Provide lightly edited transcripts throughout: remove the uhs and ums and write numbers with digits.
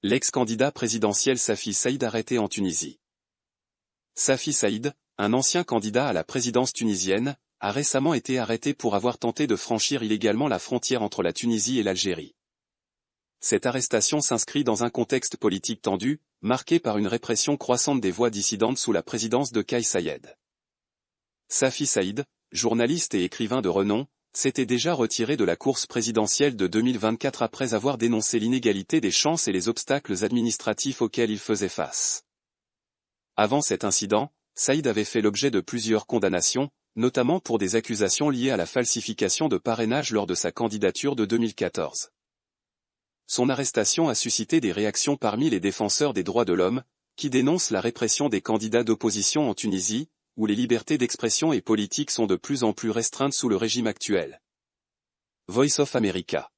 L'ex-candidat présidentiel Safi Saïd arrêté en Tunisie. Safi Saïd, un ancien candidat à la présidence tunisienne, a récemment été arrêté pour avoir tenté de franchir illégalement la frontière entre la Tunisie et l'Algérie. Cette arrestation s'inscrit dans un contexte politique tendu, marqué par une répression croissante des voix dissidentes sous la présidence de Kais Saied. Safi Saïd, journaliste et écrivain de renom, s'était déjà retiré de la course présidentielle de 2024 après avoir dénoncé l'inégalité des chances et les obstacles administratifs auxquels il faisait face. Avant cet incident, Saïd avait fait l'objet de plusieurs condamnations, notamment pour des accusations liées à la falsification de parrainage lors de sa candidature de 2014. Son arrestation a suscité des réactions parmi les défenseurs des droits de l'homme, qui dénoncent la répression des candidats d'opposition en Tunisie, où les libertés d'expression et politique sont de plus en plus restreintes sous le régime actuel. Voice of America.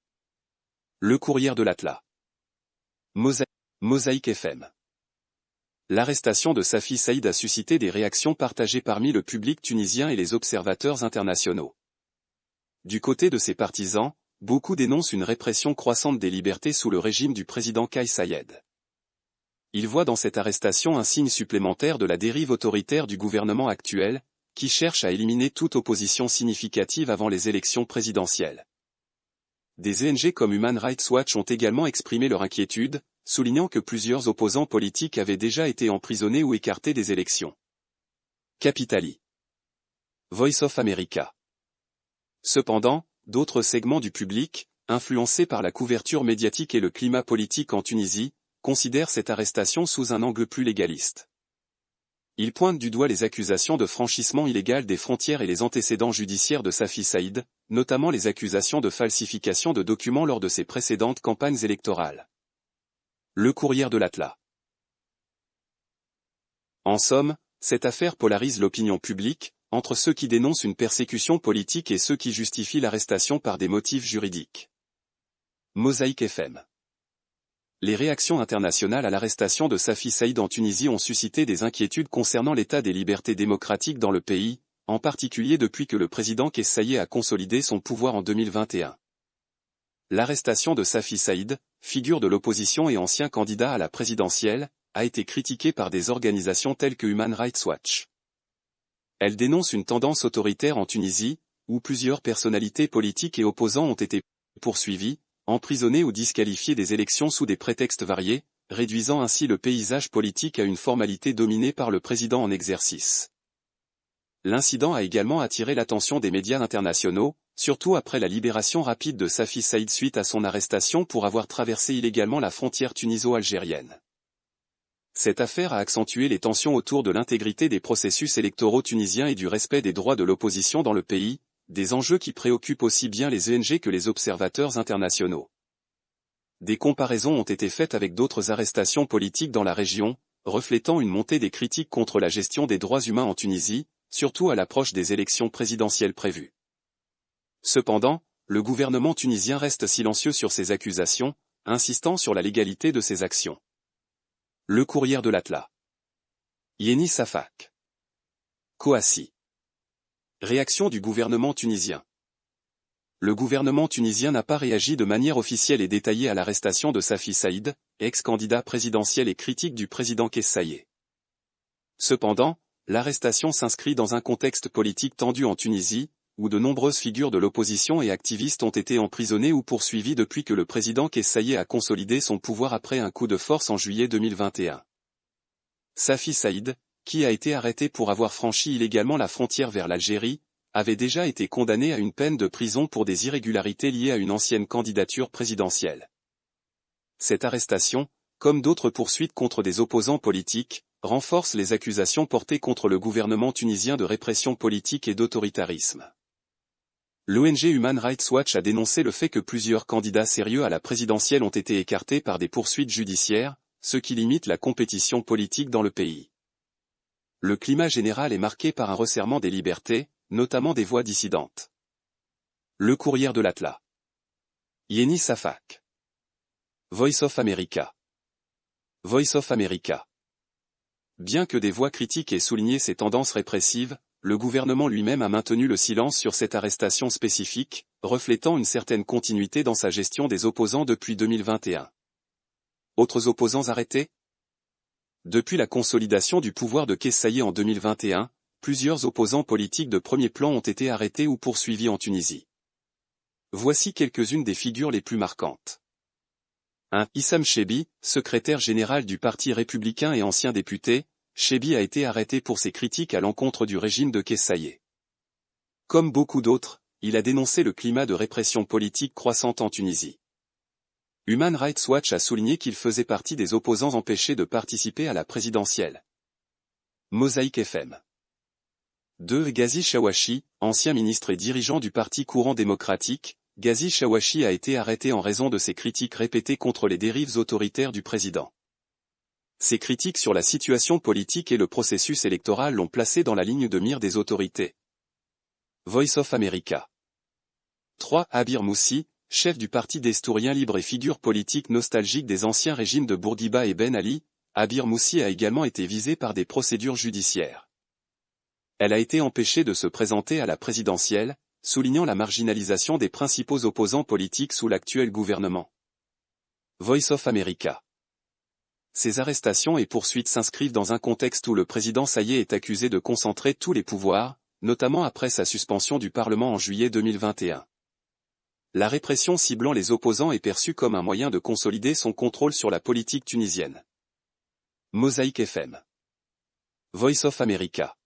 Le Courrier de l'Atlas. Mosaïque FM. L'arrestation de Safi Saïd a suscité des réactions partagées parmi le public tunisien et les observateurs internationaux. Du côté de ses partisans, beaucoup dénoncent une répression croissante des libertés sous le régime du président Kais Saied. Ils voient dans cette arrestation un signe supplémentaire de la dérive autoritaire du gouvernement actuel, qui cherche à éliminer toute opposition significative avant les élections présidentielles. Des ONG comme Human Rights Watch ont également exprimé leur inquiétude, soulignant que plusieurs opposants politiques avaient déjà été emprisonnés ou écartés des élections. Capitali. Voice of America. Cependant, d'autres segments du public, influencés par la couverture médiatique et le climat politique en Tunisie, considèrent cette arrestation sous un angle plus légaliste. Ils pointent du doigt les accusations de franchissement illégal des frontières et les antécédents judiciaires de Safi Saïd, notamment les accusations de falsification de documents lors de ses précédentes campagnes électorales. Le Courrier de l'Atlas. En somme, cette affaire polarise l'opinion publique, entre ceux qui dénoncent une persécution politique et ceux qui justifient l'arrestation par des motifs juridiques. Mosaïque FM. Les réactions internationales à l'arrestation de Safi Saïd en Tunisie ont suscité des inquiétudes concernant l'état des libertés démocratiques dans le pays, en particulier depuis que le président Kais Saied a consolidé son pouvoir en 2021. L'arrestation de Safi Saïd, figure de l'opposition et ancien candidat à la présidentielle, a été critiquée par des organisations telles que Human Rights Watch. Elle dénonce une tendance autoritaire en Tunisie, où plusieurs personnalités politiques et opposants ont été poursuivis, emprisonnés ou disqualifiés des élections sous des prétextes variés, réduisant ainsi le paysage politique à une formalité dominée par le président en exercice. L'incident a également attiré l'attention des médias internationaux, surtout après la libération rapide de Safi Saïd suite à son arrestation pour avoir traversé illégalement la frontière tuniso-algérienne. Cette affaire a accentué les tensions autour de l'intégrité des processus électoraux tunisiens et du respect des droits de l'opposition dans le pays, des enjeux qui préoccupent aussi bien les ONG que les observateurs internationaux. Des comparaisons ont été faites avec d'autres arrestations politiques dans la région, reflétant une montée des critiques contre la gestion des droits humains en Tunisie, surtout à l'approche des élections présidentielles prévues. Cependant, le gouvernement tunisien reste silencieux sur ces accusations, insistant sur la légalité de ses actions. Le Courrier de l'Atlas. Yeni Safak. Kouassi. Réaction du gouvernement tunisien. Le gouvernement tunisien n'a pas réagi de manière officielle et détaillée à l'arrestation de Safi Saïd, ex-candidat présidentiel et critique du président Kais Saied. Cependant, l'arrestation s'inscrit dans un contexte politique tendu en Tunisie, où de nombreuses figures de l'opposition et activistes ont été emprisonnés ou poursuivis depuis que le président Kais Saied a consolidé son pouvoir après un coup de force en juillet 2021. Safi Saïd, qui a été arrêté pour avoir franchi illégalement la frontière vers l'Algérie, avait déjà été condamné à une peine de prison pour des irrégularités liées à une ancienne candidature présidentielle. Cette arrestation, comme d'autres poursuites contre des opposants politiques, renforce les accusations portées contre le gouvernement tunisien de répression politique et d'autoritarisme. L'ONG Human Rights Watch a dénoncé le fait que plusieurs candidats sérieux à la présidentielle ont été écartés par des poursuites judiciaires, ce qui limite la compétition politique dans le pays. Le climat général est marqué par un resserrement des libertés, notamment des voix dissidentes. Le Courrier de l'Atlas. Yeni Safak. Voice of America. Voice of America. Bien que des voix critiques aient souligné ces tendances répressives, le gouvernement lui-même a maintenu le silence sur cette arrestation spécifique, reflétant une certaine continuité dans sa gestion des opposants depuis 2021. Autres opposants arrêtés? Depuis la consolidation du pouvoir de Kais Saied en 2021, plusieurs opposants politiques de premier plan ont été arrêtés ou poursuivis en Tunisie. Voici quelques-unes des figures les plus marquantes. 1. Issam Chebbi, secrétaire général du Parti républicain et ancien député, Chebbi a été arrêté pour ses critiques à l'encontre du régime de Kais Saied. Comme beaucoup d'autres, il a dénoncé le climat de répression politique croissante en Tunisie. Human Rights Watch a souligné qu'il faisait partie des opposants empêchés de participer à la présidentielle. Mosaïque FM. 2. Ghazi Chawachi, ancien ministre et dirigeant du Parti courant démocratique, Ghazi Chawachi a été arrêté en raison de ses critiques répétées contre les dérives autoritaires du président. Ses critiques sur la situation politique et le processus électoral l'ont placé dans la ligne de mire des autorités. Voice of America. 3. Abir Moussi, chef du parti destourien libre et figure politique nostalgique des anciens régimes de Bourguiba et Ben Ali, Abir Moussi a également été visé par des procédures judiciaires. Elle a été empêchée de se présenter à la présidentielle, soulignant la marginalisation des principaux opposants politiques sous l'actuel gouvernement. Voice of America. Ces arrestations et poursuites s'inscrivent dans un contexte où le président Saied est accusé de concentrer tous les pouvoirs, notamment après sa suspension du Parlement en juillet 2021. La répression ciblant les opposants est perçue comme un moyen de consolider son contrôle sur la politique tunisienne. Mosaïque FM. Voice of America.